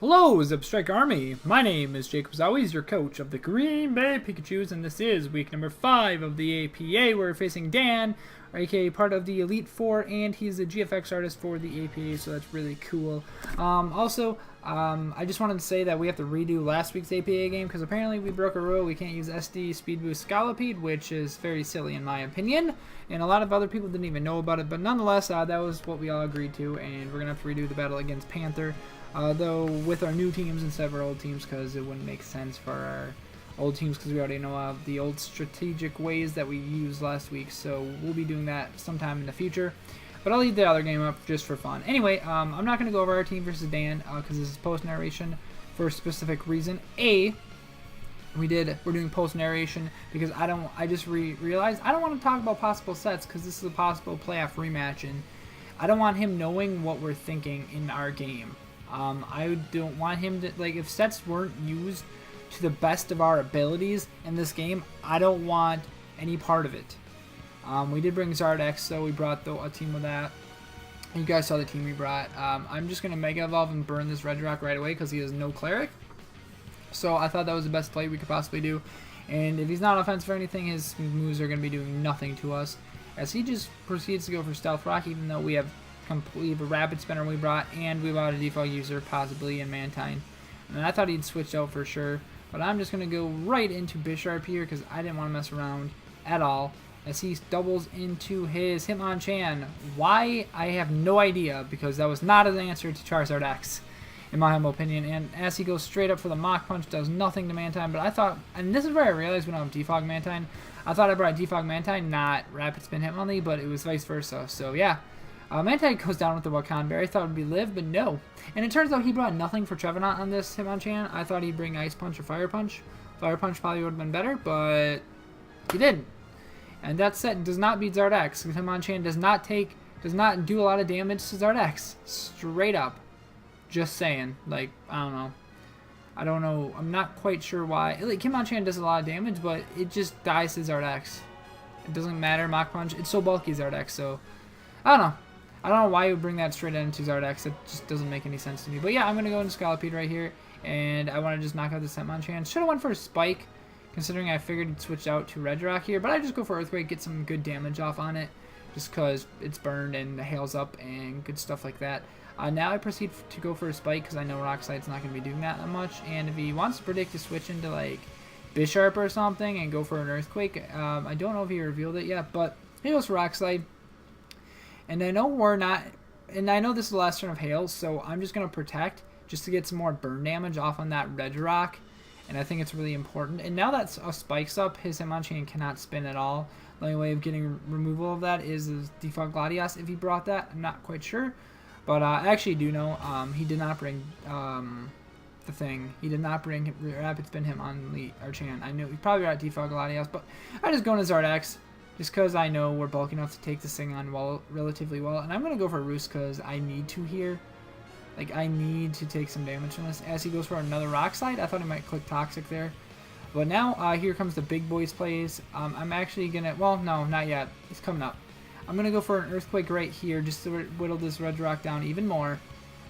Hello, Zipstrike Army. My name is JaCubAsAlways, your coach of the Green Bay Pikachus, and this is week number 5 of the APA. We're facing Dan, aka part of the Elite Four, and he's the GFX artist for the APA, so that's really cool. I just wanted to say that we have to redo last week's APA game because apparently we broke a rule. We can't use SD Speed Boost Scalopede, which is very silly in my opinion, and a lot of other people didn't even know about it, but nonetheless, that was what we all agreed to, and we're going to have to redo the battle against Panther. Though with our new teams instead of our old teams, because it wouldn't make sense for our old teams because we already know the old strategic ways that we used last week, so we'll be doing that sometime in the future. But I'll leave the other game up just for fun. Anyway, I'm not going to go over our team versus Dan because this is post-narration for a specific reason. We're doing post-narration because I just realized I don't want to talk about possible sets because this is a possible playoff rematch, and I don't want him knowing what we're thinking in our game. I don't want him to, like, if sets weren't used to the best of our abilities in this game, I don't want any part of it. We did bring Zardex, so we brought a team with that. You guys saw the team we brought. I'm just going to Mega Evolve and burn this Red Rock right away because he has no Cleric. So I thought that was the best play we could possibly do. And if he's not offensive or anything, his moves are going to be doing nothing to us. As he just proceeds to go for Stealth Rock, even though we have a Rapid Spinner we brought, and we brought a default user, possibly in Mantine. And I thought he'd switch out for sure, but I'm just going to go right into Bisharp here because I didn't want to mess around at all. As he doubles into his Hitmonchan. Why? I have no idea, because that was not an answer to Charizard X, in my humble opinion. And as he goes straight up for the Mach Punch, does nothing to Mantine, but I thought, and this is where I realized when I have Defog Mantine, I thought I brought Defog Mantine, not Rapid Spin Hitmonlee, but it was vice versa, so yeah. Mantine goes down with the Wakan Berry. I thought it would be Live, but no. And it turns out he brought nothing for Trevenant on this Hitmonchan. I thought he'd bring Ice Punch or Fire Punch. Fire Punch probably would have been better, but he didn't. And that set does not beat Zardex. Hitmonchan does not do a lot of damage to Zardex. Straight up. Just saying. Like, I don't know. I'm not quite sure why. Like, Hitmonchan does a lot of damage, but it just dies to Zardex. It doesn't matter. Mach Punch. It's so bulky, Zardex, so I don't know. I don't know why you would bring that straight into Zardex. It just doesn't make any sense to me. But yeah, I'm going to go into Scalopede right here. And I want to just knock out the Hitmonchan. Should have went for a Spike, considering I figured he'd switch out to Red Rock here. But I just go for Earthquake, get some good damage off on it. Just because it's burned and the hail's up and good stuff like that. Now I proceed to go for a Spike because I know Rock Slide's not going to be doing that much. And if he wants to predict to switch into like Bisharp or something and go for an Earthquake, I don't know if he revealed it yet. But he goes for Rock Slide. And I know this is the last turn of Hail, so I'm just going to Protect just to get some more burn damage off on that Red Rock. And I think it's really important. And now that Spike's up, his Hitmonchan cannot spin at all. The only way of getting removal of that is the Default Gladius. If he brought that, I'm not quite sure. But I actually do know he did not bring the thing. He did not bring Rapid Spin Hitmonchan. I knew he probably brought Default Gladius, but I just go into Zardex. Just because I know we're bulky enough to take this thing on relatively well. And I'm going to go for Roost because I need to here. Like, I need to take some damage from this. As he goes for another Rock Slide, I thought he might click Toxic there. But now, here comes the big boys plays. I'm actually going to, well, no, not yet. It's coming up. I'm going to go for an Earthquake right here just to whittle this Red Rock down even more.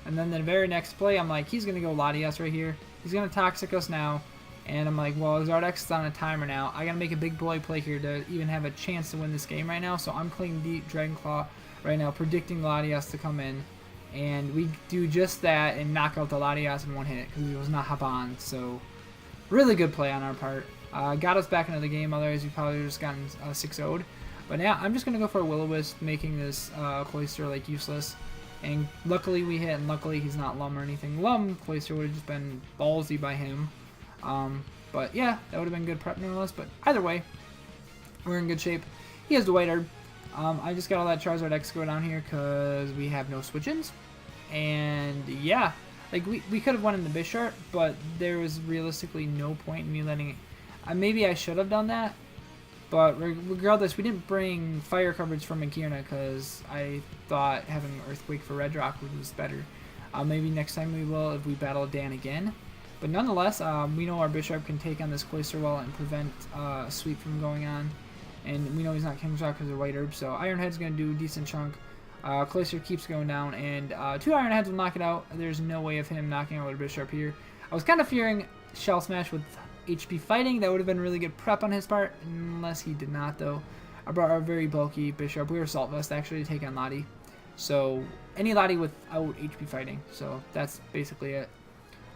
And then the very next play, I'm like, he's going to go Latias right here. He's going to Toxic us now. And I'm like, well, Zardex is on a timer now. I gotta make a big boy play here to even have a chance to win this game right now. So I'm playing Deep Dragon Claw right now, predicting Latias to come in. And we do just that and knock out the Latias in one hit because he was not hop on. So really good play on our part. Got us back into the game, otherwise we probably would have just gotten 6-0'd. But now I'm just gonna go for a Will-O-Wisp, making this Cloyster like useless. And luckily we hit, and luckily he's not Lum or anything. Lum Cloyster would have just been ballsy by him. But yeah, that would have been good prep nonetheless. But either way, we're in good shape. He has the White Herb. I just got to let Charizard X go down here because we have no switch-ins. And yeah, like we could have won in the Bisharp, but there was realistically no point in me letting it. Maybe I should have done that. But regardless, we didn't bring fire coverage from Magearna because I thought having Earthquake for Red Rock was better. Maybe next time we will if we battle Dan again. But nonetheless, we know our Bisharp can take on this Cloyster Wall and prevent a sweep from going on. And we know he's not King's Rock because of White Herb, so Iron Head's going to do a decent chunk Cloister keeps going down, and 2 Iron Heads will knock it out. There's no way of him knocking out a Bishop here. I was kind of fearing Shell Smash with HP fighting. That would have been really good prep on his part, unless he did not, though. I brought our very bulky Bishop. We were Assault Vest, actually, to take on Lottie. So, any Lottie without HP fighting. So, that's basically it.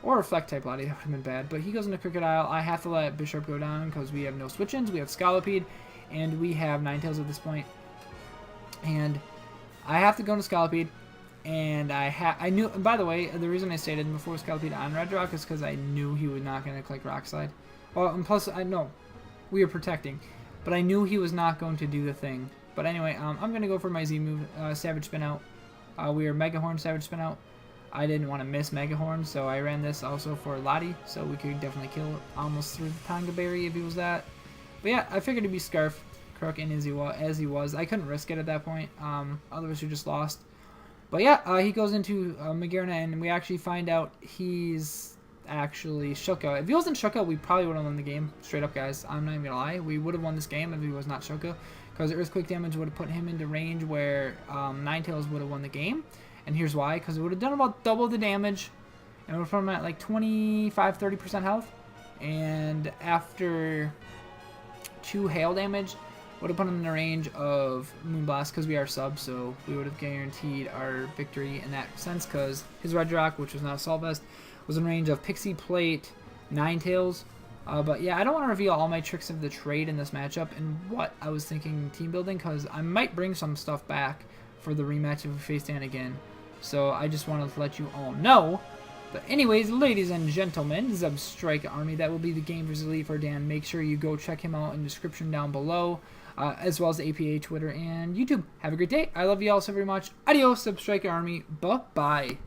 Or Reflect type Lottie, that would have been bad. But he goes into Crocodile. I have to let Bishop go down because we have no switch-ins. We have Scolipede, and we have Ninetales at this point. And I have to go into Scolipede. And I knew, and by the way, the reason I stated before Scolipede on Red Rock is because I knew he was not going to click Rock Slide. Well, and plus, I know we were protecting. But I knew he was not going to do the thing. But anyway, I'm going to go for my Z move, Savage Spin Out. We are Mega Horn, Savage Spin Out. I didn't want to miss Mega Horn, so I ran this also for Lottie, so we could definitely kill it almost through the Tonga Berry if he was that. But yeah, I figured he'd be Scarf, Crook, and as he was. I couldn't risk it at that point, otherwise we just lost. But yeah, he goes into Magearna, and we actually find out he's actually Shuka. If he wasn't Shuka, we probably would have won the game. Straight up, guys. I'm not even going to lie. We would have won this game if he was not Shuka, because Earthquake damage would have put him into range where Ninetales would have won the game. And here's why, because it would have done about double the damage, and it would have put him at like 25-30% health. And after 2 hail damage, would have put him in the range of Moonblast because we are sub, so we would have guaranteed our victory in that sense because his Red Rock, which was not Assault Vest, was in range of Pixie Plate, Ninetales. But yeah, I don't want to reveal all my tricks of the trade in this matchup and what I was thinking team building because I might bring some stuff back for the rematch if we face Dan again. So I just wanted to let you all know. But anyways, ladies and gentlemen, Zubstrike Army, that will be the game versus Elite for Dan. Make sure you go check him out in the description down below, as well as the APA, Twitter, and YouTube. Have a great day. I love you all so very much. Adios, Zubstrike Army. Bye-bye.